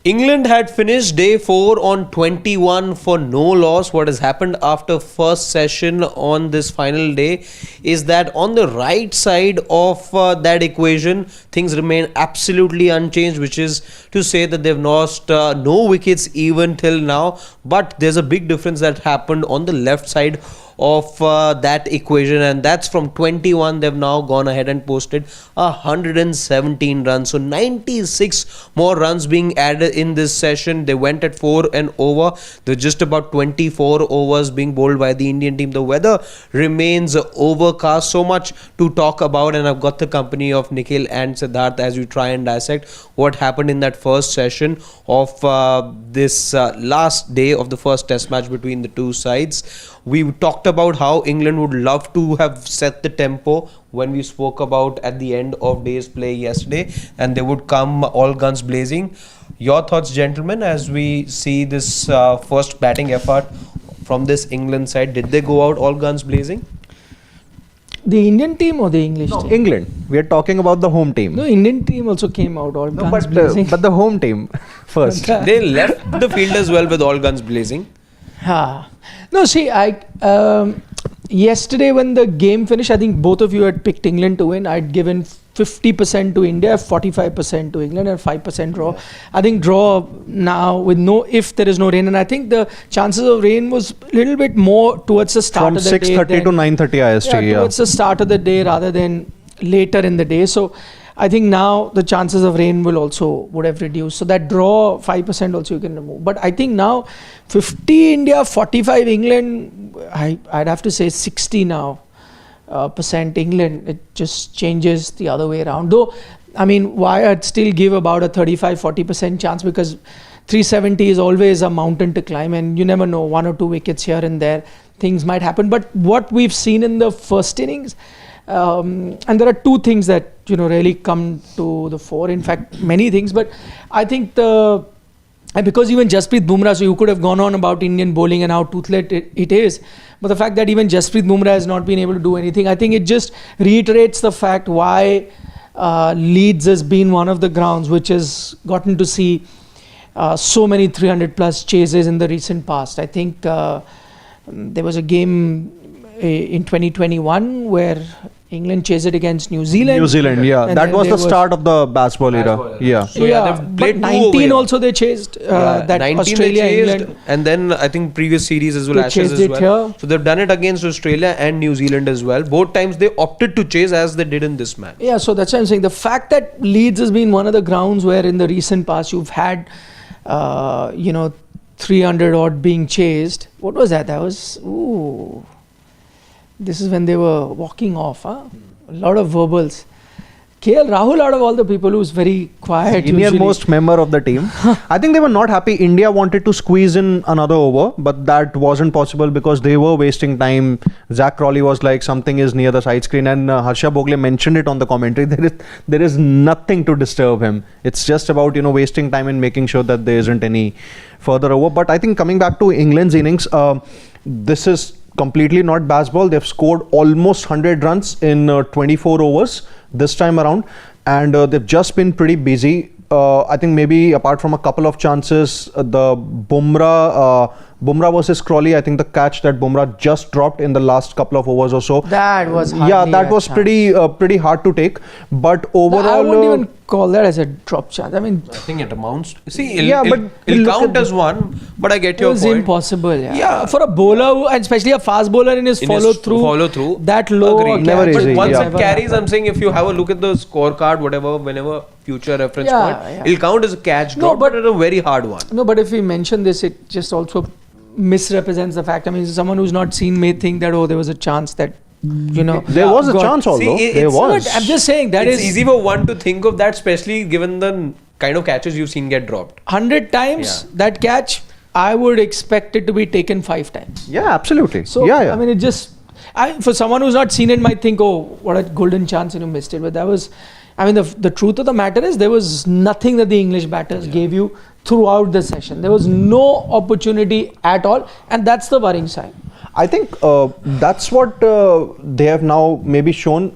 England had finished day 4 on 21 for no loss. What has happened after first session on this final day is that on the right side of that equation, things remain absolutely unchanged, which is to say that they've lost no wickets even till now. But there's a big difference that happened on the left side of that equation, and that's from 21 they've now gone ahead and posted 117 runs, so 96 more runs being added in this session. They went at 4 and over. There's just about 24 overs being bowled by the Indian team. The weather remains overcast. So much to talk about, and I've got the company of Nikhil and Siddharth as we try and dissect what happened in that first session of this last day of the first test match between the two sides. We talked about how England would love to have set the tempo when we spoke about at the end of day's play yesterday, and they would come all guns blazing. Your thoughts, gentlemen, as we see this first batting effort from this England side? Did they go out all guns blazing? The Indian team or the English team? England. We are talking about the home team. No, Indian team also came out all guns blazing. But the home team first. They left the field as well with all guns blazing. No, see, yesterday when the game finished, I think both of you had picked England to win. I'd given 50% to India, 45% to England, and 5% draw. Yeah. I think draw now with if there is no rain, and I think the chances of rain was a little bit more towards the start of the day. From 6:30 to 9:30 IST. Yeah, towards the start of the day rather than later in the day. So I think now the chances of rain would have reduced. So that draw 5% also you can remove. But I think now 50 India, 45 England, I'd have to say 60 now percent England. It just changes the other way around. Though, I mean, why I'd still give about a 35-40% chance, because 370 is always a mountain to climb, and you never know, 1 or 2 wickets here and there, things might happen. But what we've seen in the first innings, and there are two things that really come to the fore. In fact, many things, but I think because even Jasprit Bumrah, so you could have gone on about Indian bowling and how toothless it is, but the fact that even Jasprit Bumrah has not been able to do anything, I think it just reiterates the fact why Leeds has been one of the grounds which has gotten to see so many 300 plus chases in the recent past. I think there was a game in 2021 where England chased it against New Zealand. Yeah. That was the start of the baseball era. Yeah. So they've played but 19 also they chased that 19 Australia, they chased, England. and then I think previous series as well, Ashes as well. Here. So they've done it against Australia and New Zealand as well. Both times they opted to chase as they did in this match. Yeah, so that's what I'm saying. The fact that Leeds has been one of the grounds where in the recent past you've had 300 odd being chased. What was that? That was this is when they were walking off. A lot of verbals. KL Rahul, out of all the people, who's very quiet. Senior-most member of the team. I think they were not happy. India wanted to squeeze in another over, but that wasn't possible because they were wasting time. Zach Crawley was like, something is near the side screen, and Harsha Bhogle mentioned it on the commentary. There is nothing to disturb him. It's just about wasting time and making sure that there isn't any further over. But I think coming back to England's innings, this is completely not baseball. They've scored almost 100 runs in 24 overs this time around, and they've just been pretty busy. I think maybe apart from a couple of chances, the Bumrah versus Crawley, I think the catch that Bumrah just dropped in the last couple of overs or so, that was pretty hard to take. But overall, I wouldn't even call that as a drop chance. I mean, I think it amounts to, it'll count as one, but I get your point. It was impossible. Yeah, for a bowler, and especially a fast bowler in his follow through that low. Never but easy, once it carries, I'm saying if you have a look at the scorecard, whenever future reference point, it'll count as a catch drop, but it's a very hard one. No, but if we mention this, it just also misrepresents the fact. I mean, someone who's not seen may think that there was a chance that there was a chance although there was. I'm just saying that it's easy for one to think of that, especially given the kind of catches you've seen get dropped 100 times. That catch, I would expect it to be taken 5 times. Yeah, absolutely. So I mean, it just for someone who's not seen it might think, what a golden chance and you missed it. But that was, I mean, the truth of the matter is there was nothing that the English batters gave you throughout the session. There was no opportunity at all, and that's the worrying sign. I think that's what they have now maybe shown.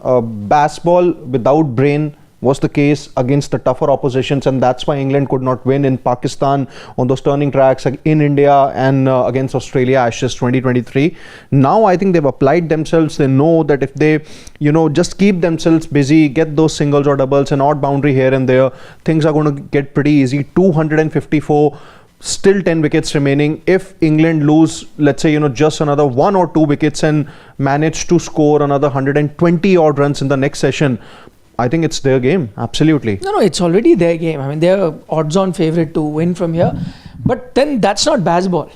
Baseball without brain was the case against the tougher oppositions, and that's why England could not win in Pakistan on those turning tracks, in India, and against Australia Ashes 2023. Now I think they've applied themselves. They know that if they, just keep themselves busy, get those singles or doubles, an odd boundary here and there, things are going to get pretty easy. 254. Still 10 wickets remaining. If England lose, let's say, just another 1 or 2 wickets and manage to score another 120 odd runs in the next session, I think it's their game. Absolutely. No, it's already their game. I mean, they're odds-on favourite to win from here. But then that's not baseball.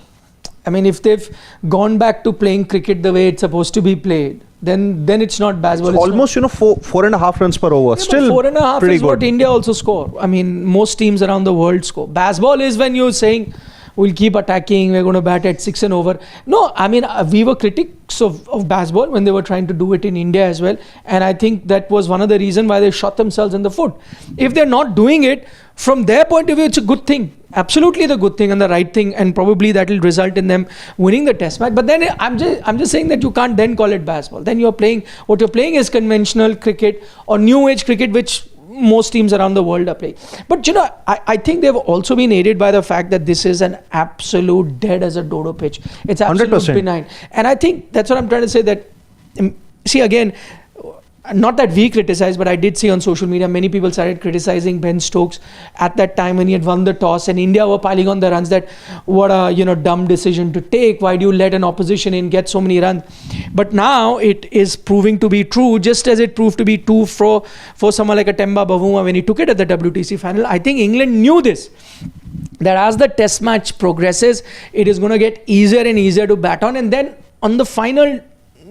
I mean, if they've gone back to playing cricket the way it's supposed to be played, then it's not baseball. It's almost, 4.5 runs per over. Yeah, Still 4.5 pretty is good. what India also score. I mean, most teams around the world score. Baseball is when you're saying, we'll keep attacking, we're going to bat at 6 and over. No, I mean, we were critics of baseball when they were trying to do it in India as well. And I think that was one of the reasons why they shot themselves in the foot. If they're not doing it, from their point of view, it's a good thing. Absolutely the good thing and the right thing, and probably that will result in them winning the test match. But then I'm just saying that you can't then call it baseball. Then what you're playing is conventional cricket or new age cricket, which most teams around the world are playing. But I think they've also been aided by the fact that this is an absolute dead as a dodo pitch. It's absolute 100%. benign. And I think that's what I'm trying to say, that see, again, not that we criticize, but I did see on social media many people started criticizing Ben Stokes at that time when he had won the toss, and India were piling on the runs, that what a dumb decision to take. Why do you let an opposition in get so many runs? But now it is proving to be true, just as it proved to be true for someone like a Temba Bavuma when he took it at the WTC final. I think England knew this, that as the test match progresses, it is going to get easier and easier to bat on, and then on the final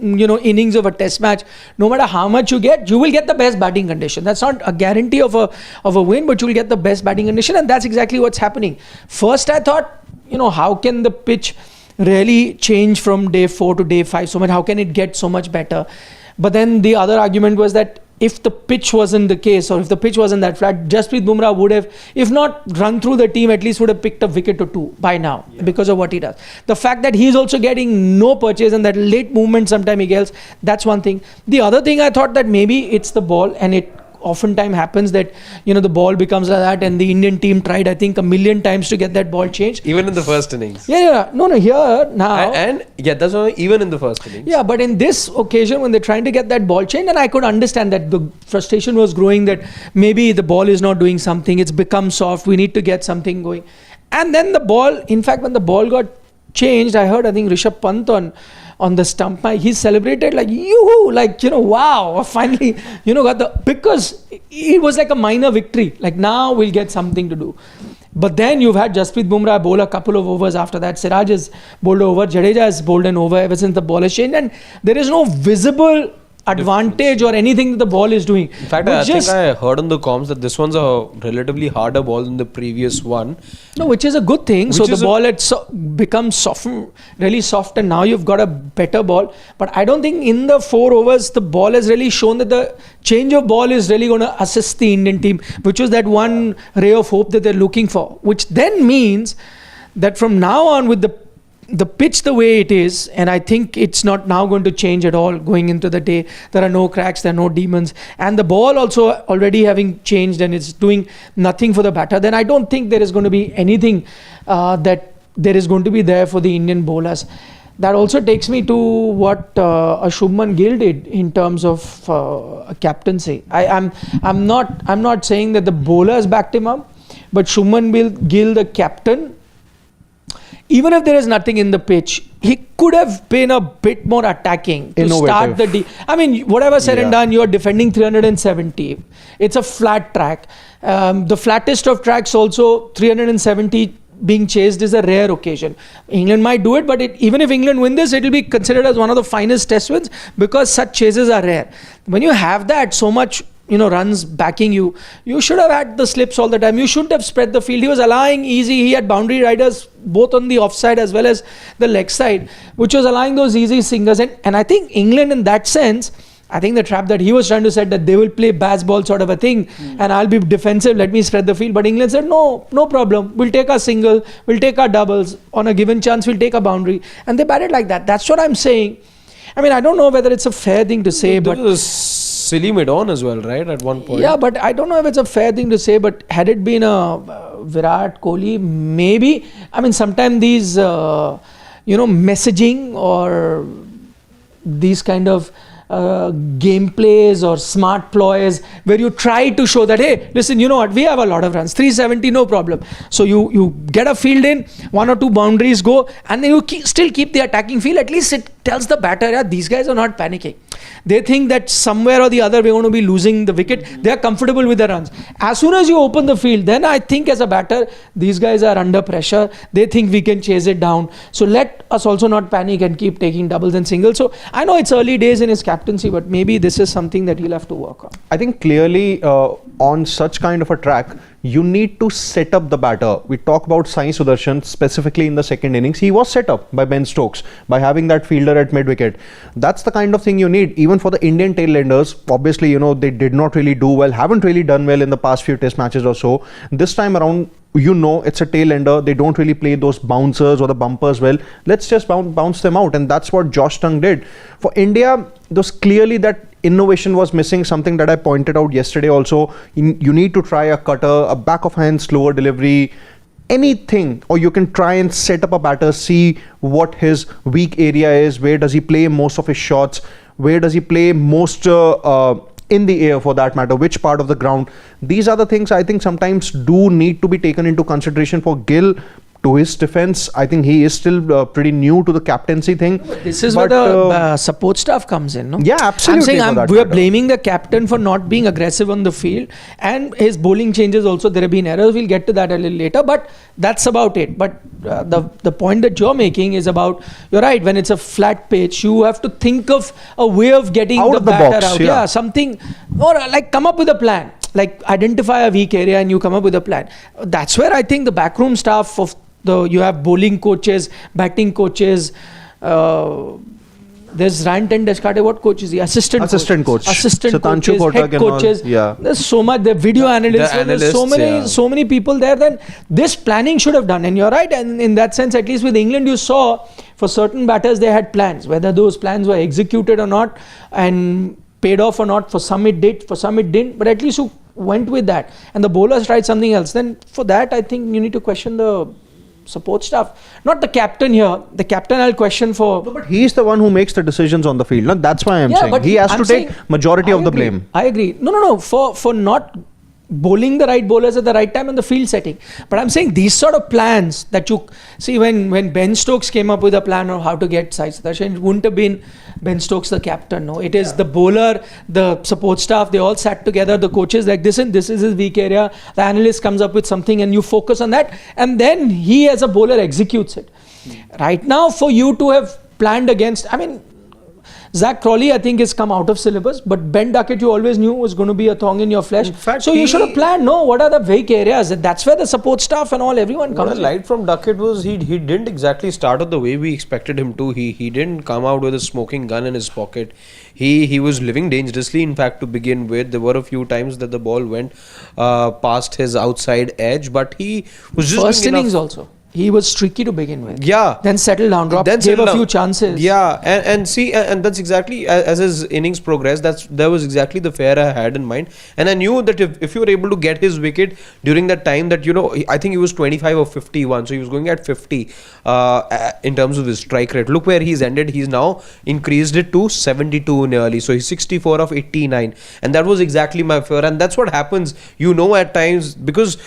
innings of a test match, no matter how much you will get the best batting condition. That's not a guarantee of a win, but you will get the best batting condition, and that's exactly what's happening. First I thought, how can the pitch really change from day 4 to day 5 so much? How can it get so much better? But then the other argument was that if the pitch wasn't the case, or if the pitch wasn't that flat, Jasprit Bumrah would have, if not run through the team, at least would have picked a wicket or 2 by now, because of what he does. The fact that he's also getting no purchase and that late movement sometime he gets, that's one thing. The other thing, I thought that maybe it's the ball, and it oftentimes happens that the ball becomes like that, and the Indian team tried, I think, 1,000,000 times to get that ball changed. Even in the first innings. No, here now. And that's why, even in the first innings. Yeah, but in this occasion, when they're trying to get that ball changed, and I could understand that the frustration was growing, that maybe the ball is not doing something, it's become soft, we need to get something going. And then the ball, in fact, when the ball got changed, I think Rishabh Pant on the stump, he celebrated like, yoo-hoo, like, wow, finally, because it was like a minor victory. Like, now we'll get something to do. But then you've had Jasprit Bumrah bowl a couple of overs after that. Siraj has bowled over. Jadeja has bowled an over ever since the ball has changed. And there is no visible advantage or anything that the ball is doing. In fact, I think I heard on the comms that this one's a relatively harder ball than the previous one. No, which is a good thing. So the ball had become soft, really soft, and now you've got a better ball. But I don't think in the 4 overs the ball has really shown that the change of ball is really going to assist the Indian team, which was that one ray of hope that they're looking for. Which then means that from now on, with the pitch the way it is, and I think it's not now going to change at all going into the day. There are no cracks, there are no demons, and the ball also already having changed and it's doing nothing for the batter, then I don't think there is going to be anything that there is going to be there for the Indian bowlers. That also takes me to what a Shubman Gill did in terms of a captaincy. I'm not saying that the bowlers backed him up, but Shubman Gill, the captain, even if there is nothing in the pitch, he could have been a bit more attacking to start the I mean, whatever said and done, you're defending 370. It's a flat track. The flattest of tracks also, 370 being chased is a rare occasion. England might do it, but even if England win this, it will be considered as one of the finest test wins, because such chases are rare. When you have that, so much runs backing you should have had the slips all the time. You shouldn't have spread the field. He was allowing easy. He had boundary riders both on the offside as well as the leg side, which was allowing those easy singers. And I think England, in that sense, I think the trap that he was trying to set, that they will play baseball sort of a thing, and I'll be defensive, let me spread the field. But England said, no problem. We'll take our single, we'll take our doubles. On a given chance, we'll take a boundary. And they batted like that. That's what I'm saying. I mean, I don't know whether it's a fair thing to say, but... silly mid-on as well, right? At one point. Yeah, but I don't know if it's a fair thing to say, but had it been a Virat Kohli, maybe, I mean, sometimes these, messaging or these kind of gameplays or smart ploys where you try to show that, hey, listen, you know what, we have a lot of runs, 370, no problem. So you get a field in, 1 or 2 boundaries go, and then you still keep the attacking field. At least it tells the batter, yeah, these guys are not panicking. They think that somewhere or the other we're going to be losing the wicket. They are comfortable with the runs. As soon as you open the field, then I think as a batter, these guys are under pressure. They think we can chase it down. So let us also not panic and keep taking doubles and singles. So I know it's early days in his captaincy, but maybe this is something that he'll have to work on. I think clearly on such kind of a track, you need to set up the batter. We talk about Sai Sudarshan specifically in the second innings. He was set up by Ben Stokes by having that fielder at mid-wicket. That's the kind of thing you need. Even for the Indian tail-enders, obviously, they did not really do well, haven't really done well in the past few test matches or so. This time around, it's a tail-ender. They don't really play those bouncers or the bumpers well. Let's just bounce them out. And that's what Josh Tongue did. For India, there's clearly that innovation was missing, something that I pointed out yesterday also. You need to try a cutter, a back of hand, slower delivery, anything, or you can try and set up a batter, see what his weak area is, where does he play most of his shots, where does he play most in the air for that matter, which part of the ground. These are the things I think sometimes do need to be taken into consideration for GILL. To his defense, I think he is still pretty new to the captaincy thing. This is where the support staff comes in, no? Yeah, absolutely. I'm saying we're blaming the captain for not being aggressive on the field, and his bowling changes also. There have been errors. We'll get to that a little later, but that's about it. But the point that you're making is about, you're right, when it's a flat pitch, you have to think of a way of getting the batter out. Yeah, something, or like come up with a plan. Like identify a weak area and you come up with a plan. That's where I think the backroom staff of you have bowling coaches, batting coaches. There's Ryan Descartes. What coach is he? Assistant coach. Assistant coaches, head coaches. Yeah. There's so much. The video analysts. There's so many people there. Then this planning should have done. And you're right. And in that sense, at least with England, you saw for certain batters they had plans. Whether those plans were executed or not, and paid off or not. For some it did. For some it didn't. But at least you went with that. And the bowlers tried something else. Then for that, I think you need to question the support staff, not the captain here. The captain I'll question for. No, but he's the one who makes the decisions on the field. No? That's why I'm saying he has to take majority of the blame. I agree. No. For not bowling the right bowlers at the right time and the field setting. But I'm saying these sort of plans that you see when Ben Stokes came up with a plan of how to get Sai Sudarshan, it wouldn't have been Ben Stokes the captain. No, it is the bowler, the support staff. They all sat together. The coaches like this is his weak area. The analyst comes up with something and you focus on that, and then he as a bowler executes it. Right now, for you to have planned against, I mean, Zach Crawley, I think, has come out of syllabus, but Ben Duckett, you always knew was going to be a thorn in your flesh. In fact, so you should have planned, what are the weak areas? That's where the support staff and everyone comes. What I liked from Duckett was he didn't exactly start out the way we expected him to. He didn't come out with a smoking gun in his pocket. He was living dangerously, in fact, to begin with. There were a few times that the ball went past his outside edge, but he was just first innings also. He was streaky to begin with. Yeah. Then settled down, gave a few chances. Yeah, and see, and that's exactly as his innings progressed. That was exactly the fare I had in mind. And I knew that if you were able to get his wicket during that time, that I think he was 25 or 51, so he was going at 50 in terms of his strike rate. Look where he's ended. He's now increased it to 72 nearly. So he's 64 of 89, and that was exactly my fear. And that's what happens. At times, because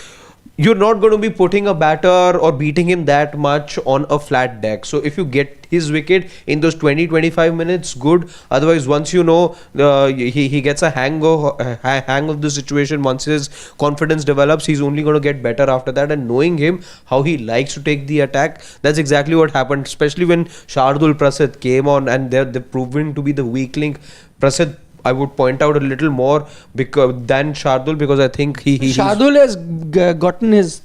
you're not going to be putting a batter or beating him that much on a flat deck. So if you get his wicket in those 20-25 minutes, good. Otherwise, once he gets a hang of the situation, once his confidence develops, he's only going to get better after that. And knowing him, how he likes to take the attack, that's exactly what happened. Especially when Shardul Prasad came on and they're proving to be the weak link. Prasad, I would point out a little more than Shardul, because I think Shardul has gotten his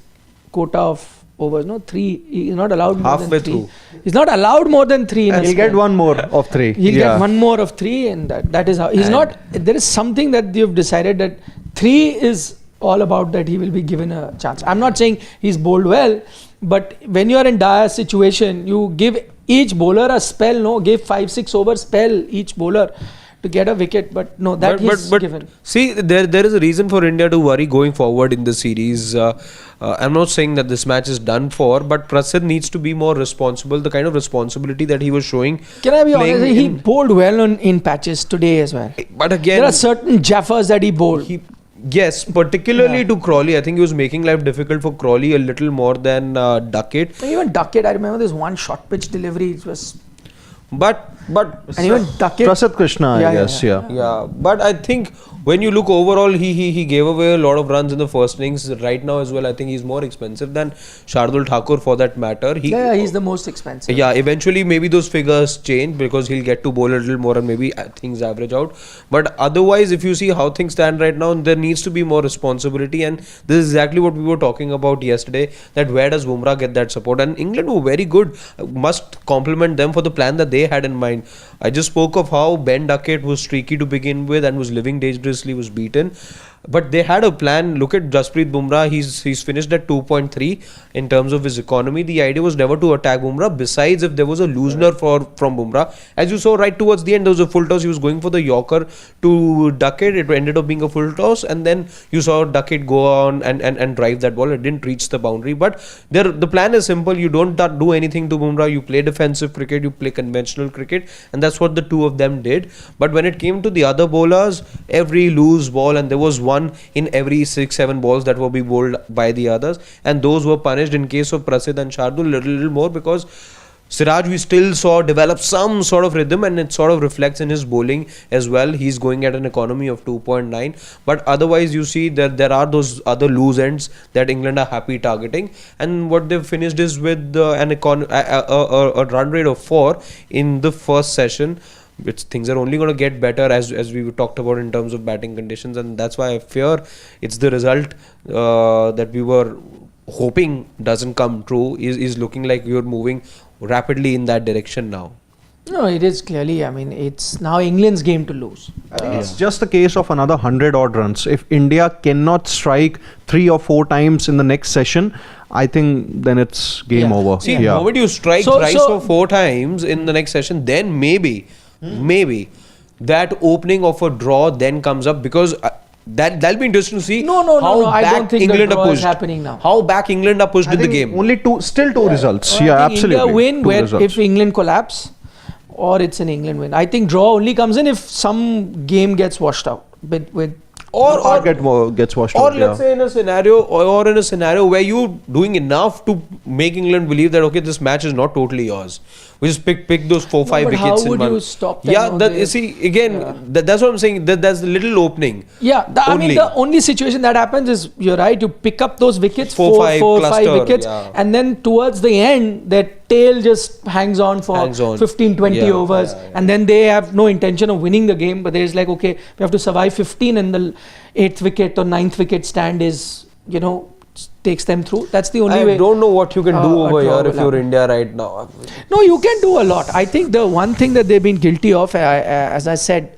quota of overs, 3. He's not allowed more than 3. Through. He's not allowed more than 3. He'll get one more of 3. He'll get one more of 3, and that is how he's not. There is something that you've decided that 3 is all about, that he will be given a chance. I'm not saying he's bowled well, but when you are in dire situation, you give each bowler a spell. Give 5-6 over spell each bowler to get a wicket, but no, that he's given. See, there is a reason for India to worry going forward in the series. I'm not saying that this match is done for, but Prasidh needs to be more responsible. The kind of responsibility that he was showing. Can I be honest? He bowled well in patches today as well. But again, there are certain jaffers that he bowled. Yes, particularly to Crawley. I think he was making life difficult for Crawley a little more than Duckett. Even Duckett, I remember this one short pitch delivery. It was. But and even Duckett. Prasidh Krishna, I guess, yeah. But I think when you look overall, he gave away a lot of runs in the first innings. Right now as well, I think he's more expensive than Shardul Thakur for that matter. He's the most expensive. Yeah, eventually maybe those figures change because he'll get to bowl a little more and maybe things average out. But otherwise, if you see how things stand right now, there needs to be more responsibility, and this is exactly what we were talking about yesterday, that where does Bumrah get that support? And England were very good. Must compliment them for the plan that they had in mind. I just spoke of how Ben Duckett was streaky to begin with and was living dangerously, was beaten. But they had a plan. Look at Jasprit Bumrah. He's finished at 2.3 in terms of his economy. The idea was never to attack Bumrah. Besides, if there was a loosener from Bumrah, as you saw right towards the end, there was a full toss. He was going for the Yorker to Duckett. It ended up being a full toss, and then you saw Duckett go on and drive that ball. It didn't reach the boundary. But the plan is simple. You don't do anything to Bumrah. You play defensive cricket. You play conventional cricket, and that's what the two of them did. But when it came to the other bowlers, every loose ball, and there was one in every 6-7 balls that were being bowled by the others, and those were punished. In case of Prasidh and Shardul, little more, because Siraj we still saw develop some sort of rhythm, and it sort of reflects in his bowling as well. He's going at an economy of 2.9, but otherwise you see that there are those other loose ends that England are happy targeting, and what they've finished is with a run rate of 4 in the first session. Things are only going to get better as we talked about in terms of batting conditions, and that's why I fear it's the result that we were hoping doesn't come true. Is looking like you're moving rapidly in that direction now. No, it is clearly. I mean, it's now England's game to lose. I think it's just the case of another 100 odd runs. If India cannot strike 3 or 4 times in the next session, I think then it's game over. See, the moment you strike thrice or 4 times in the next session, then maybe that opening of a draw then comes up, because that'll be interesting to see how I don't think England the draw is happening now. How back England are pushed in the game. Only two results. Absolutely. India win if England collapse, or it's an England win. I think draw only comes in if some game gets washed out with or gets washed or out. Let's say in a scenario where you're doing enough to make England believe that okay, this match is not totally yours. We just pick those 4-5 wickets. How would you stop them? That's what I'm saying. That's the little opening. I mean, the only situation that happens is, you're right, you pick up those wickets, 4-5 wickets, and then towards the end, that tail just hangs on for 15-20 overs, and then they have no intention of winning the game, but there's like, okay, we have to survive 15, and the 8th wicket or 9th wicket stand is, takes them through. That's the only way. I don't know what you can do over here if you're India right now. No, you can do a lot. I think the one thing that they've been guilty of, as I said,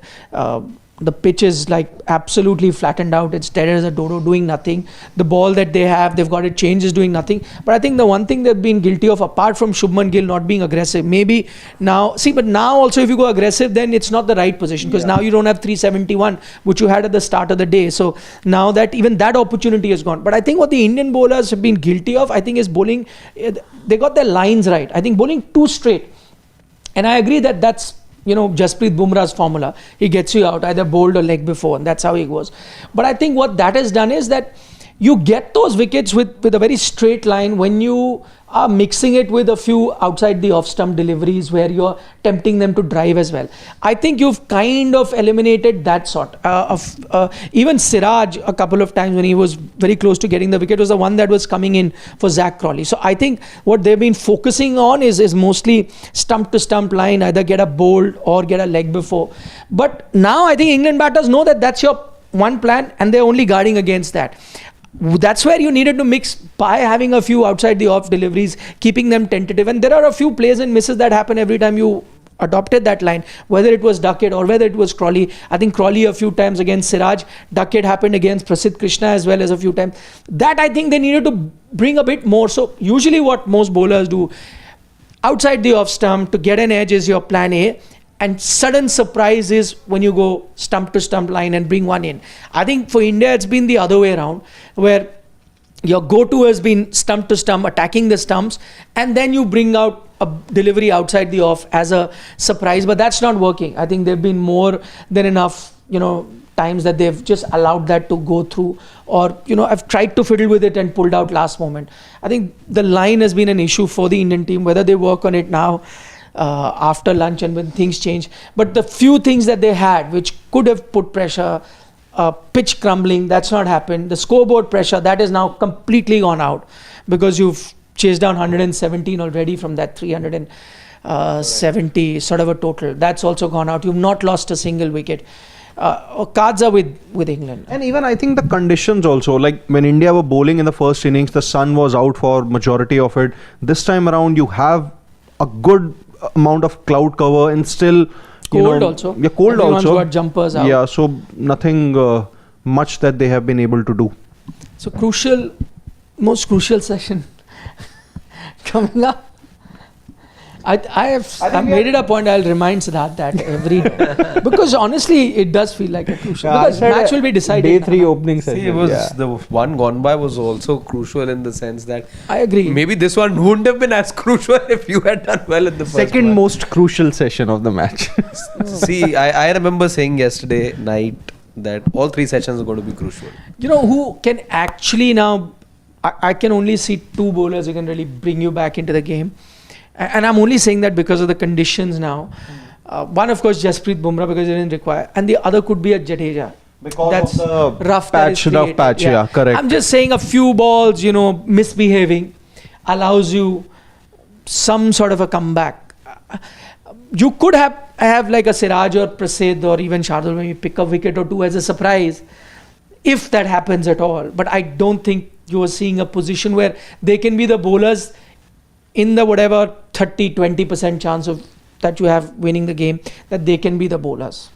the pitch is like absolutely flattened out. It's dead as a dodo, doing nothing. The ball that they've got it changed, is doing nothing. But I think the one thing they've been guilty of, apart from Shubman Gill not being aggressive, maybe now, but now also if you go aggressive, then it's not the right position, because now you don't have 371, which you had at the start of the day. So now that even that opportunity is gone. But I think what the Indian bowlers have been guilty of, I think, is bowling. They got their lines right. I think bowling too straight. And I agree that that's Jasprit Bumrah's formula. He gets you out, either bowled or leg before, and that's how he goes. But I think what that has done is that you get those wickets with a very straight line when you are mixing it with a few outside the off-stump deliveries where you're tempting them to drive as well. I think you've kind of eliminated that sort of even Siraj, a couple of times when he was very close to getting the wicket, was the one that was coming in for Zach Crawley. So I think what they've been focusing on is mostly stump to stump line, either get a bowled or get a leg before. But now I think England batters know that that's your one plan, and they're only guarding against that. That's where you needed to mix by having a few outside the off deliveries, keeping them tentative. And there are a few plays and misses that happen every time you adopted that line, whether it was Duckett or whether it was Crawley. I think Crawley a few times against Siraj. Duckett happened against Prasidh Krishna as well as a few times. That I think they needed to bring a bit more. So usually what most bowlers do, outside the off stump to get an edge is your plan A. And sudden surprise is when you go stump to stump line and bring one in. I think for India, it's been the other way around, where your go-to has been stump to stump, attacking the stumps, and then you bring out a delivery outside the off as a surprise. But that's not working. I think there have been more than enough, times that they've just allowed that to go through, or I've tried to fiddle with it and pulled out last moment. I think the line has been an issue for the Indian team, whether they work on it now after lunch and when things change. But the few things that they had which could have put pressure, pitch crumbling, that's not happened. The scoreboard pressure, that is now completely gone out, because you've chased down 117 already from that 370 sort of a total. That's also gone out. You've not lost a single wicket. Cards are with England. And even I think the conditions also, like when India were bowling in the first innings, the sun was out for majority of it. This time around, you have a good amount of cloud cover and still cold also. Yeah, cold Everyone's also. got jumpers out. Yeah, so nothing much that they have been able to do. So most crucial session coming up. I've made it a point. I'll remind Siddharth that every day, because honestly, it does feel like a crucial. Because match will be decided. Day 3 opening session. See, it was the one gone by was also crucial in the sense that I agree. Maybe this one wouldn't have been as crucial if you had done well in the first Second one. most crucial session of the match. See, I remember saying yesterday night that all 3 sessions are going to be crucial. Who can actually now? I can only see 2 bowlers who can really bring you back into the game. And I'm only saying that because of the conditions now. One, of course, Jasprit Bumrah, because it didn't require. And the other could be a Jadeja. Because that's of the rough patch, yeah, correct. I'm just saying a few balls, misbehaving allows you some sort of a comeback. You could have like a Siraj or Prasid or even Shardul when you pick a wicket or 2 as a surprise, if that happens at all. But I don't think you are seeing a position where they can be the bowlers in the whatever 30-20% chance of that you have winning the game, that they can be the bowlers.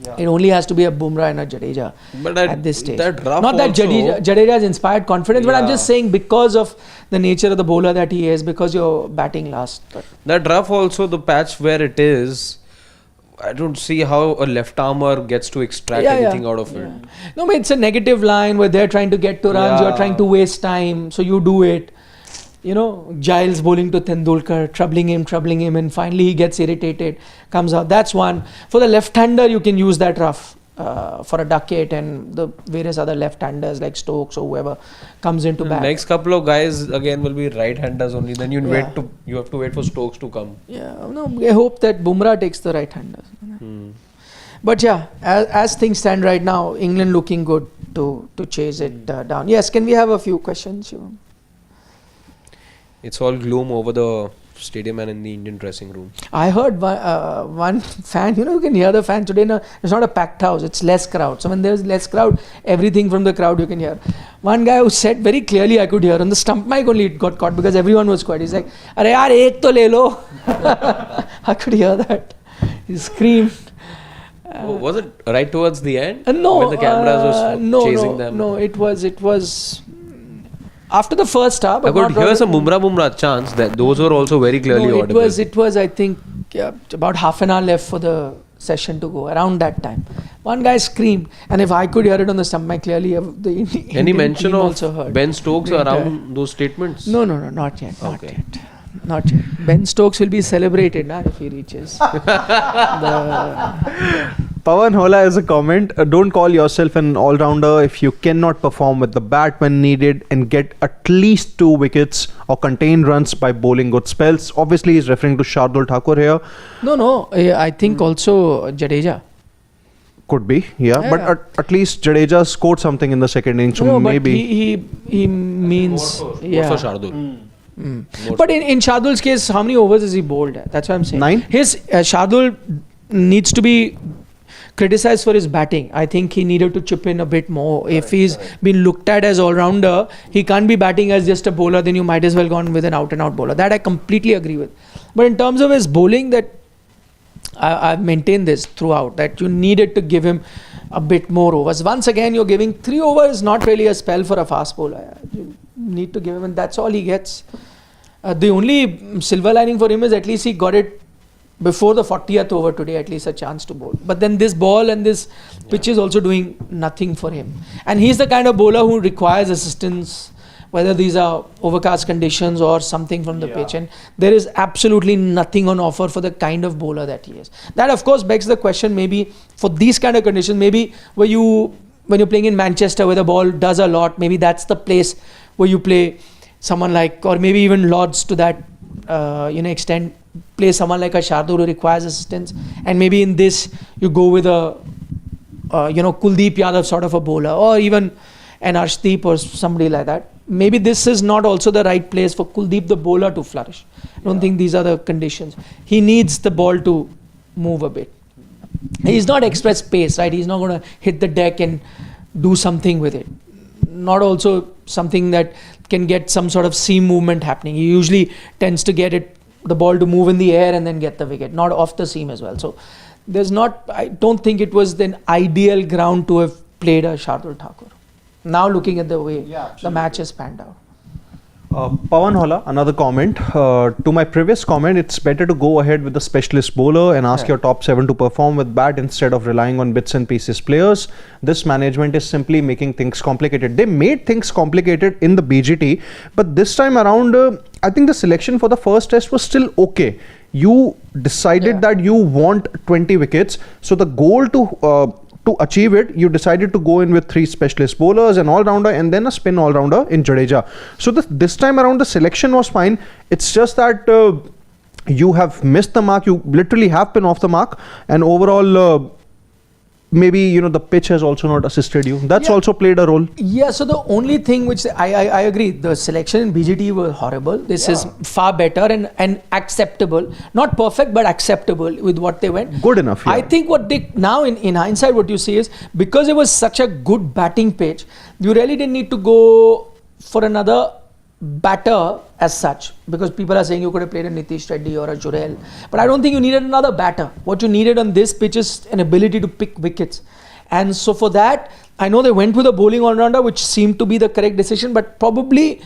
Yeah. It only has to be a Bumrah and a Jadeja at this stage. Not that Jadeja has inspired confidence, but I'm just saying because of the nature of the bowler that he is, because you're batting last. But that rough also, the patch where it is, I don't see how a left armer gets to extract anything out of it. No, but it's a negative line where they're trying to get to runs, you're trying to waste time, so you do it. Giles bowling to Tendulkar, troubling him, and finally he gets irritated, comes out. That's one. For the left-hander, you can use that rough for a Duckett and the various other left-handers like Stokes or whoever comes into bat. Next couple of guys again will be right-handers only. Then you have to wait for Stokes to come. Yeah, no, I hope that Bumrah takes the right-handers. But yeah, as things stand right now, England looking good to chase it down. Yes, can we have a few questions, Shivam? It's all gloom over the stadium and in the Indian dressing room. I heard one fan, you can hear the fan today. No, it's not a packed house, it's less crowd. So when there's less crowd, everything from the crowd you can hear. One guy who said very clearly, I could hear, on the stump mic only it got caught because everyone was quiet. He's like, "Arey yaar, ek to le lo." I could hear that. He screamed. Was it right towards the end? No. When the cameras was chasing them? No, it was after the first half. I could hear some Bumrah chants. That those were also very clearly audible. It was I think about half an hour left for the session to go, around that time. One guy screamed, and if I could hear it on the stump mic clearly, the any mention team of also heard. Ben Stokes around those statements? No, not yet. Not yet. Ben Stokes will be celebrated if he reaches. Pawan Hola has a comment. Don't call yourself an all-rounder if you cannot perform with the bat when needed and get at least 2 wickets or contain runs by bowling good spells. Obviously, he's referring to Shardul Thakur here. No. I think also Jadeja. Could be, but at least Jadeja scored something in the second innings, so maybe but he means more for Shardul. But in Shardul's case, how many overs has he bowled? That's what I'm saying. 9. His Shardul needs to be criticized for his batting. I think he needed to chip in a bit more. If he's been looked at as all-rounder, he can't be batting as just a bowler. Then you might as well go on with an out-and-out bowler. That I completely agree with. But in terms of his bowling, that I've maintained this throughout, that you needed to give him a bit more overs. Once again, you're giving 3 overs, not really a spell for a fast bowler. You need to give him, and that's all he gets. The only silver lining for him is at least he got it before the 40th over today, at least a chance to bowl. But then this ball and this pitch is also doing nothing for him. And he's the kind of bowler who requires assistance, whether these are overcast conditions or something from the pitch. And there is absolutely nothing on offer for the kind of bowler that he is. That, of course, begs the question, maybe for these kind of conditions, maybe when you're playing in Manchester where the ball does a lot, maybe that's the place where you play someone like, or maybe even Lords to that extent, play someone like a Shardul who requires assistance, and maybe in this you go with a Kuldeep Yadav sort of a bowler, or even an Arshdeep or somebody like that. Maybe this is not also the right place for Kuldeep the bowler to flourish. I don't think these are the conditions. He needs the ball to move a bit. He's not express pace, right? He's not going to hit the deck and do something with it. Not also something that can get some sort of seam movement happening. He usually tends to get the ball to move in the air and then get the wicket, not off the seam as well. So I don't think it was the ideal ground to have played a Shardul Thakur. Now looking at the way the match has panned out. Pawan Hola, another comment. To my previous comment, it's better to go ahead with the specialist bowler and ask your top 7 to perform with bat instead of relying on bits and pieces players. This management is simply making things complicated. They made things complicated in the BGT, but this time around, I think the selection for the first test was still okay. You decided that you want 20 wickets, so the goal to achieve it, you decided to go in with 3 specialist bowlers, an all-rounder, and then a spin all-rounder in Jadeja. So this time around, the selection was fine. It's just that you have missed the mark. You literally have been off the mark, and overall, maybe the pitch has also not assisted you. That's also played a role. Yeah. So the only thing which I agree, the selection in BGT was horrible. This is far better and acceptable. Not perfect, but acceptable with what they went. Good enough. Yeah. I think what they now in hindsight, what you see is because it was such a good batting pitch, you really didn't need to go for another batter as such, because people are saying you could have played a Nitish Reddy or a Jurel, but I don't think you needed another batter. What you needed on this pitch is an ability to pick wickets, and so for that, I know they went with a bowling all-rounder, which seemed to be the correct decision, but probably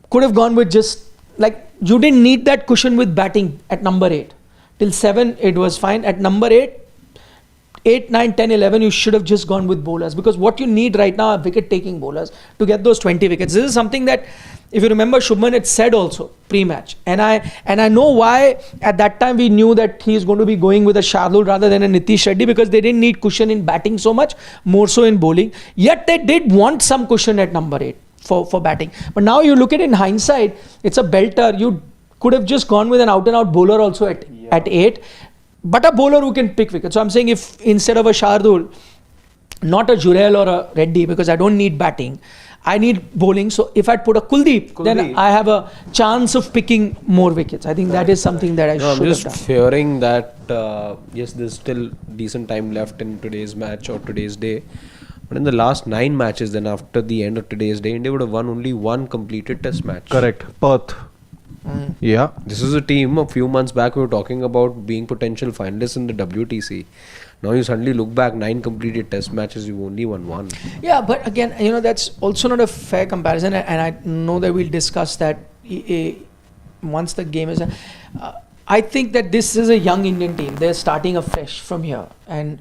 could have gone with just like, you didn't need that cushion with batting at number 8. Till 7 it was fine. At number 8, 9, 10, 11, you should have just gone with bowlers, because what you need right now are wicket-taking bowlers to get those 20 wickets. This is something that, if you remember, Shubman had said also pre-match, and I know why at that time we knew that he is going to be going with a Shardul rather than a Nitish Reddy, because they didn't need cushion in batting so much, more so in bowling. Yet they did want some cushion at number 8 for batting. But now you look at it in hindsight, it's a belter. You could have just gone with an out-and-out bowler also at 8. But a bowler who can pick wickets. So I'm saying, if instead of a Shardul, not a Jurel or a Reddy, because I don't need batting, I need bowling. So if I'd put a Kuldeep, then I have a chance of picking more wickets. I think that is something that I should have done. I'm just fearing that, yes, there's still decent time left in today's match or today's day. But in the last 9 matches, then after the end of today's day, India would have won only 1 completed test match. Correct. Perth. Yeah. This is a team a few months back we were talking about being potential finalists in the WTC. Now you suddenly look back, 9 completed test matches, you've only won 1. Yeah, but again, that's also not a fair comparison, and I know that we'll discuss that once the game is. I think that this is a young Indian team. They're starting afresh from here, and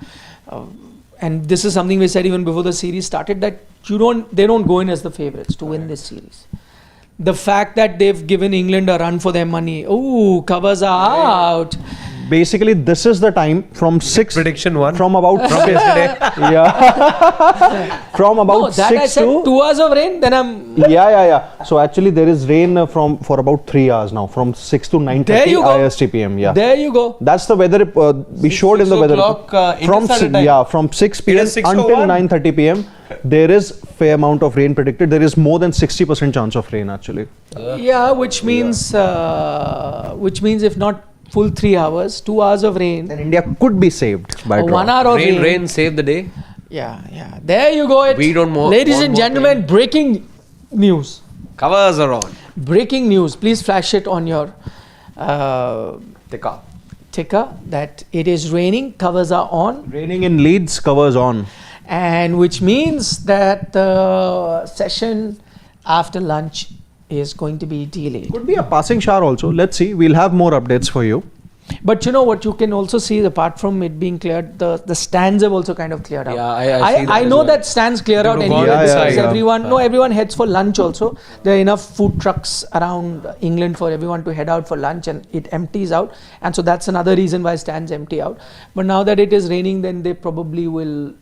this is something we said even before the series started, that they don't go in as the favourites to win this series. The fact that they've given England a run for their money, covers are out. Basically, this is the time from 6. Prediction 1. From about from yesterday. Yeah. From about 6 I said to 2 hours of rain, then I'm. Yeah. So actually, there is rain for about 3 hours now, from 6 to 9:30 IST PM. Yeah. There you go. That's the weather we showed in the weather. From 6 PM until 9:30 PM. There is fair amount of rain predicted. There is more than 60% chance of rain actually. Which means if not full 3 hours, 2 hours of rain. Then India could be saved by 1 hour of rain. Rain save the day. Yeah. There you go. We don't more. Ladies and gentlemen, breaking news. Covers are on. Breaking news. Please flash it on your ticker that it is raining. Covers are on. Raining in Leeds, covers on. And which means that the session after lunch is going to be delayed. Could be a passing shower also. Let's see. We'll have more updates for you. But you know what? You can also see, apart from it being cleared, the stands have also kind of cleared out. Yeah, I see that I as know well. that stands clear They out would have anyway. gone Because inside. everyone heads for lunch also. There are enough food trucks around England for everyone to head out for lunch, and it empties out. And so that's another reason why stands empty out. But now that it is raining, then they probably will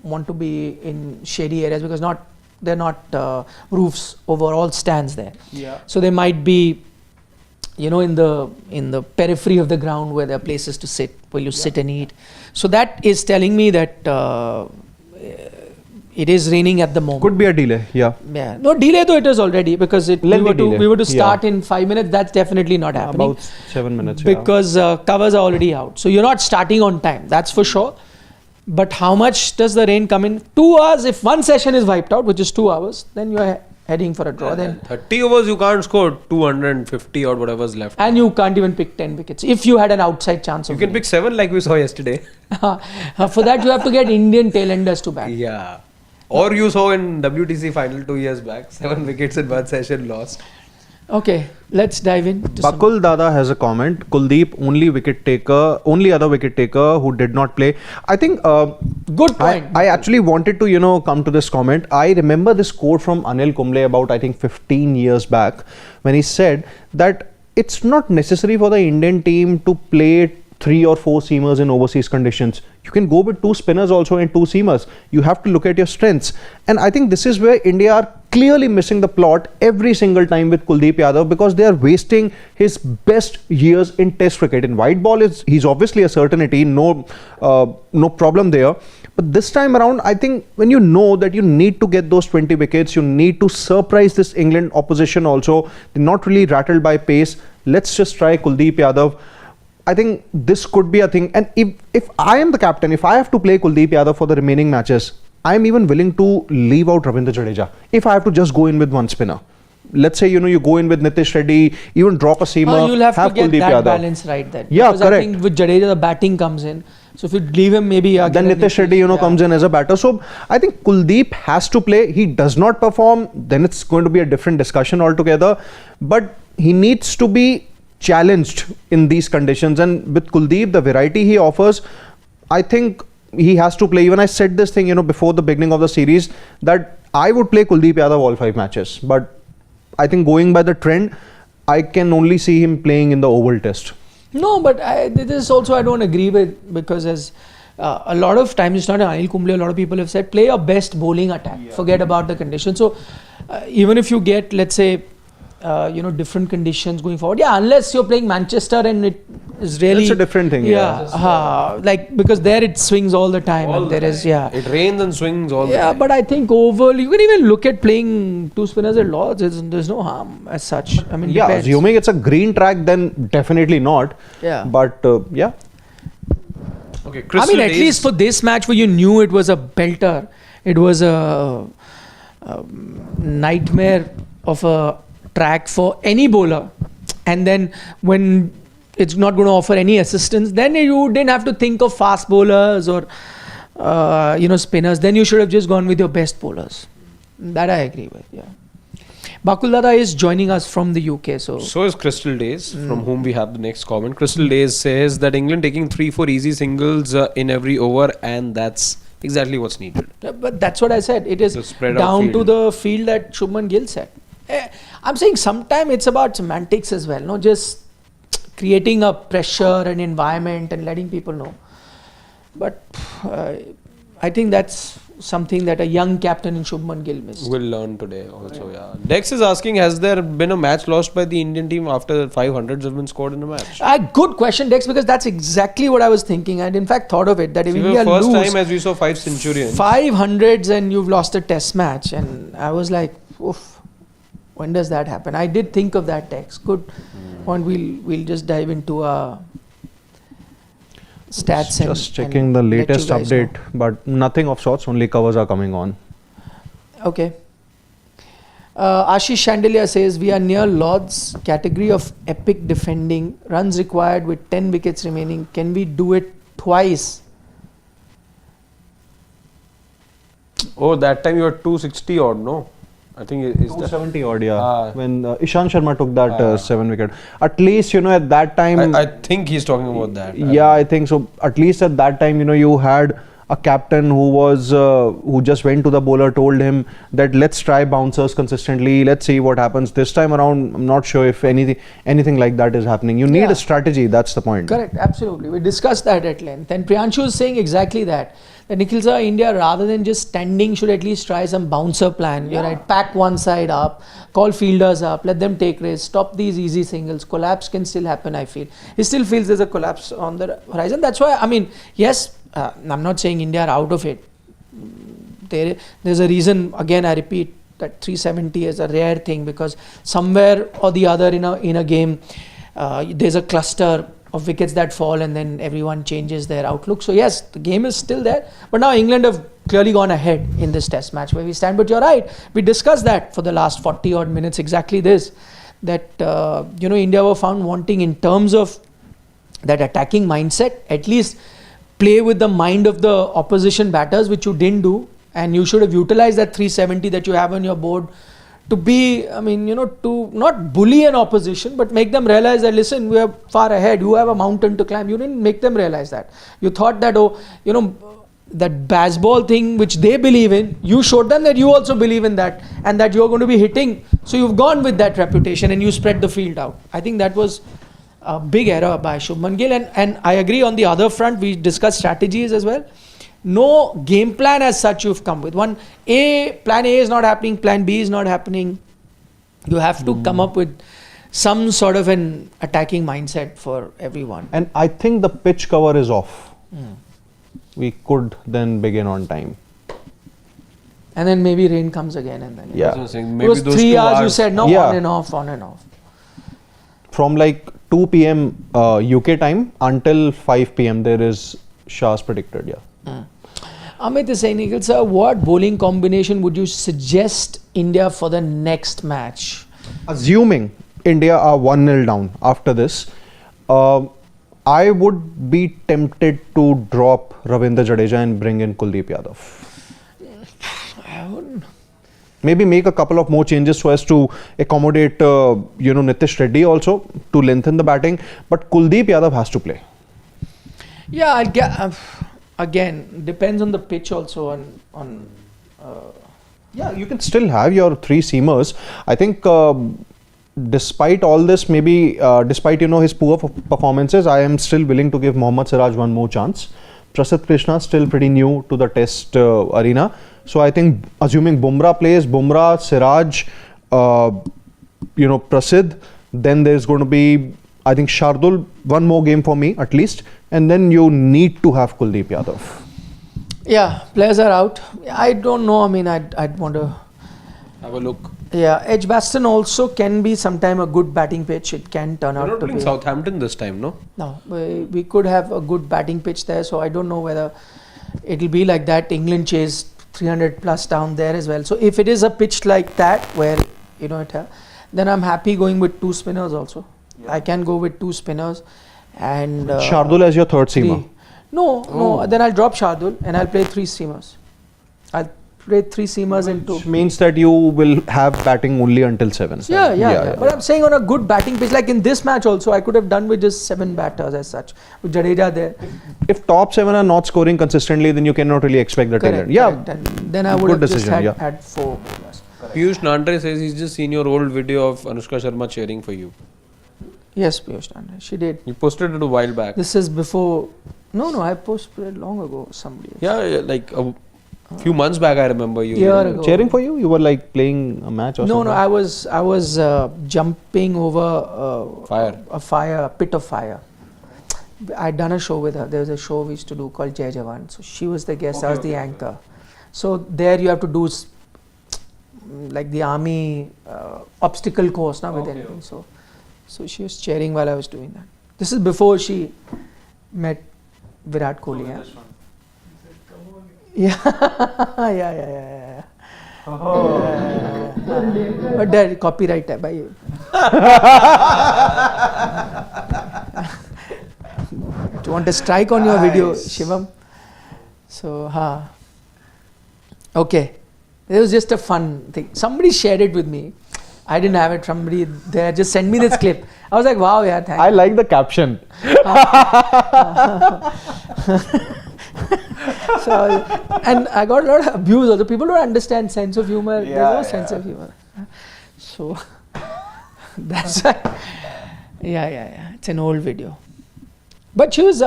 want to be in shady areas, because they're not roofs over all stands there. Yeah. So they might be, you know, in the periphery of the ground where there are places to sit, where you sit and eat. So that is telling me that it is raining at the moment. Could be a delay. Yeah. Yeah. No delay though it is already, because we Lengthy delay. were to start Yeah. in 5 minutes. That's definitely not happening. About 7 minutes. Yeah. Because covers are already out. So you're not starting on time. That's for sure. But how much does the rain come in? 2 hours. If one session is wiped out, which is 2 hours, then you're heading for a draw. Then 30 overs you can't score 250 or whatever's left. and you can't even pick 10 wickets if you had an outside chance You of can pick 7 like we saw yesterday. for that you have to get Indian tailenders to bat. Yeah. Or you saw in WTC final 2 years back, 7 wickets in one session lost. Okay, let's dive in. Bakul Dada has a comment. Kuldeep, only other wicket taker who did not play. I think Good point. I actually wanted to come to this comment. I remember this quote from Anil Kumble about I think 15 years back, when he said that it's not necessary for the Indian team to play 3 or 4 seamers in overseas conditions. You can go with 2 spinners also and 2 seamers. You have to look at your strengths. And I think this is where India are clearly missing the plot every single time with Kuldeep Yadav, because they are wasting his best years in Test cricket. In white ball, he's obviously a certainty, no problem there. But this time around, I think when you know that you need to get those 20 wickets, you need to surprise this England opposition also. They're not really rattled by pace. Let's just try Kuldeep Yadav. I think this could be a thing. And if I am the captain, if I have to play Kuldeep Yadav for the remaining matches, I am even willing to leave out Ravindra Jadeja if I have to just go in with one spinner. Let's say, you go in with Nitish Reddy, even drop a seamer, you'll have to get Kuldeep that Yadav. balance right then. Yeah, because correct. I think with Jadeja, the batting comes in. So if you leave him, maybe then Nitish Reddy, comes in as a batter. So I think Kuldeep has to play. He does not perform, then it's going to be a different discussion altogether. But he needs to be challenged in these conditions, and with Kuldeep, the variety he offers, I think he has to play. Even I said this thing before the beginning of the series, that I would play Kuldeep Yadav all 5 matches, but I think going by the trend, I can only see him playing in the Oval Test. No, but this also I don't agree with, because as a lot of times, it's not Anil Kumble, a lot of people have said play your best bowling attack, forget about the conditions. So even if you get, let's say, different conditions going forward. Yeah, unless you're playing Manchester and it is really... That's a different thing. Because there it swings all the time. It rains and swings all the time. Yeah, but I think Oval, you can even look at playing 2 spinners at Lords. There's no harm as such. I mean, depends. Assuming it's a green track, then definitely not. Yeah. But, Okay, I mean, at least for this match where you knew it was a belter, it was a nightmare of a track for any bowler, and then when it's not going to offer any assistance, then you didn't have to think of fast bowlers or spinners. Then you should have just gone with your best bowlers. That I agree with. Yeah. Bakul Dada is joining us from the UK. So is Crystal Days, from whom we have the next comment. Crystal Days says that England taking 3-4 easy singles in every over, and that's exactly what's needed. But that's what I said. It is down to the field that Shubman Gill said. I'm saying sometimes it's about semantics as well, no, just creating a pressure and environment and letting people know. But I think that's something that a young captain in Shubman Gill missed. Will learn today also, yeah. Dex is asking, has there been a match lost by the Indian team after 500s have been scored in a match? Good question, Dex, because that's exactly what I was thinking. And in fact thought of it, that if India first lose time as we saw 5 centurions. 500s and you've lost a test match, and I was like, oof. When does that happen? I did think of that, Text. Good point. We'll just dive into stats. Just checking the latest update, but nothing of sorts. Only covers are coming on. Okay. Ashish Chandelier says we are near Lord's category of epic defending. Runs required with 10 wickets remaining. Can we do it twice? Oh, that time you were 260 odd, no? I think it's the 270 odd, yeah. Ah. When Ishant Sharma took that 7 wicket. At least, at that time. I think he's talking about that. Yeah, I think so. At least at that time, you had a captain who just went to the bowler, told him that let's try bouncers consistently, let's see what happens. This time around, I'm not sure if anything like that is happening. You need a strategy, that's the point. Correct, absolutely. We discussed that at length. And Priyanshu is saying exactly that. That Nikhil sir, India, rather than just standing, should at least try some bouncer plan. You're right, pack one side up, call fielders up, let them take risks, stop these easy singles. Collapse can still happen, I feel. He still feels there's a collapse on the horizon. That's why, yes, I'm not saying India are out of it. There's a reason, again, I repeat, that 370 is a rare thing, because somewhere or the other in a game, there's a cluster of wickets that fall and then everyone changes their outlook. So yes, the game is still there, but now England have clearly gone ahead in this test match where we stand. But you're right, we discussed that for the last 40 odd minutes, exactly this, that India were found wanting in terms of that attacking mindset. At least play with the mind of the opposition batters, which you didn't do, and you should have utilized that 370 that you have on your board to be, to not bully an opposition, but make them realize that, listen, we are far ahead, you have a mountain to climb. You didn't make them realize that. You thought that, that baseball thing which they believe in, you showed them that you also believe in that, and that you're going to be hitting. So you've gone with that reputation and you spread the field out. I think that was a big error by Shubman Gill. And I agree on the other front, we discussed strategies as well. No game plan as such you've come with. Plan A is not happening, plan B is not happening. You have to come up with some sort of an attacking mindset for everyone. And I think the pitch cover is off. We could then begin on time. And then maybe rain comes again and then. Yeah. Maybe it was those 3 2 hours you said, no, on and off. From like 2 p.m. UK time until 5 p.m. there is showers predicted, Amit is saying, Nikhil sir, what bowling combination would you suggest India for the next match? Assuming India are 1-0 down after this, I would be tempted to drop Ravindra Jadeja and bring in Kuldeep Yadav. I wouldn't. Maybe make a couple of more changes so as to accommodate, Nitish Reddy also to lengthen the batting. But Kuldeep Yadav has to play. Yeah, I'll get. Again, depends on the pitch also. Yeah, you can still have your 3 seamers. I think despite all this, maybe despite his poor performances, I am still willing to give Mohammad Siraj one more chance. Prasidh Krishna still pretty new to the test arena. So I think assuming Bumrah plays, Bumrah, Siraj, Prasidh, then there's going to be, I think, Shardul, one more game for me at least. And then you need to have Kuldeep Yadav. Yeah, players are out. I don't know. I'd want to Have a look. Yeah, Edgbaston also can be sometime a good batting pitch. It can turn out You're not to playing be. Southampton this time, no? No, we could have a good batting pitch there. So I don't know whether it'll be like that. England chased 300 plus down there as well. So if it is a pitch like that where then I'm happy going with 2 spinners also. Yeah. I can go with 2 spinners and Shardul as your third seamer. No. Then I'll drop Shardul and I'll play 3 seamers. I'll play 3 seamers and 2. Which means that you will have batting only until 7. Yeah. But I'm saying on a good batting pitch, like in this match also, I could have done with just 7 batters as such, with Jadeja there. If top 7 are not scoring consistently, then you cannot really expect that. Correct. And then I would have just had 4 bowlers. Piyush Nandre says he's just seen your old video of Anushka Sharma cheering for you. Yes, Piyush Nandre, she did. You posted it a while back. This is before. No, I posted it long ago. Somebody. Yeah, like a few months back, I remember you. Year ago. Cheering for you? You were like playing a match or something? No, I was jumping over a pit of fire. I'd done a show with her. There was a show we used to do called Jai Jawan. So she was the guest, I was the anchor. So there you have to do like the army obstacle course with anything. So she was cheering while I was doing that. This is before she met Virat Kohli. Yeah. But there, copyright hai bhai. Do you want a strike on your video, Shivam? So, okay. It was just a fun thing. Somebody shared it with me. I didn't have it. Somebody there just sent me this clip. I was like, wow, yeah, thank I you. like the caption. So, and I got a lot of abuse. Also, people don't understand sense of humor. There's no sense of humor. So that's why. Yeah. It's an old video. But she was,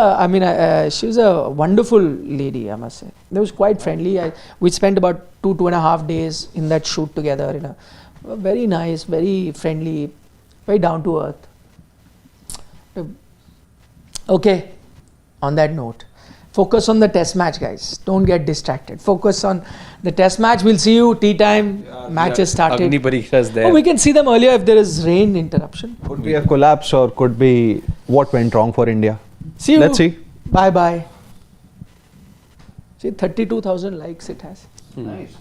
she was a wonderful lady, I must say. It was quite friendly. We spent about 2.5 days in that shoot together. Very nice, very friendly, very down to earth. Okay, on that note, focus on the test match, guys. Don't get distracted. Focus on the test match. We'll see you. Tea time. Match has started. Agni Pariksha's there. Oh, we can see them earlier if there is rain interruption. Could be a collapse or could be what went wrong for India. See you. Let's see. Bye. See, 32,000 likes it has. Nice.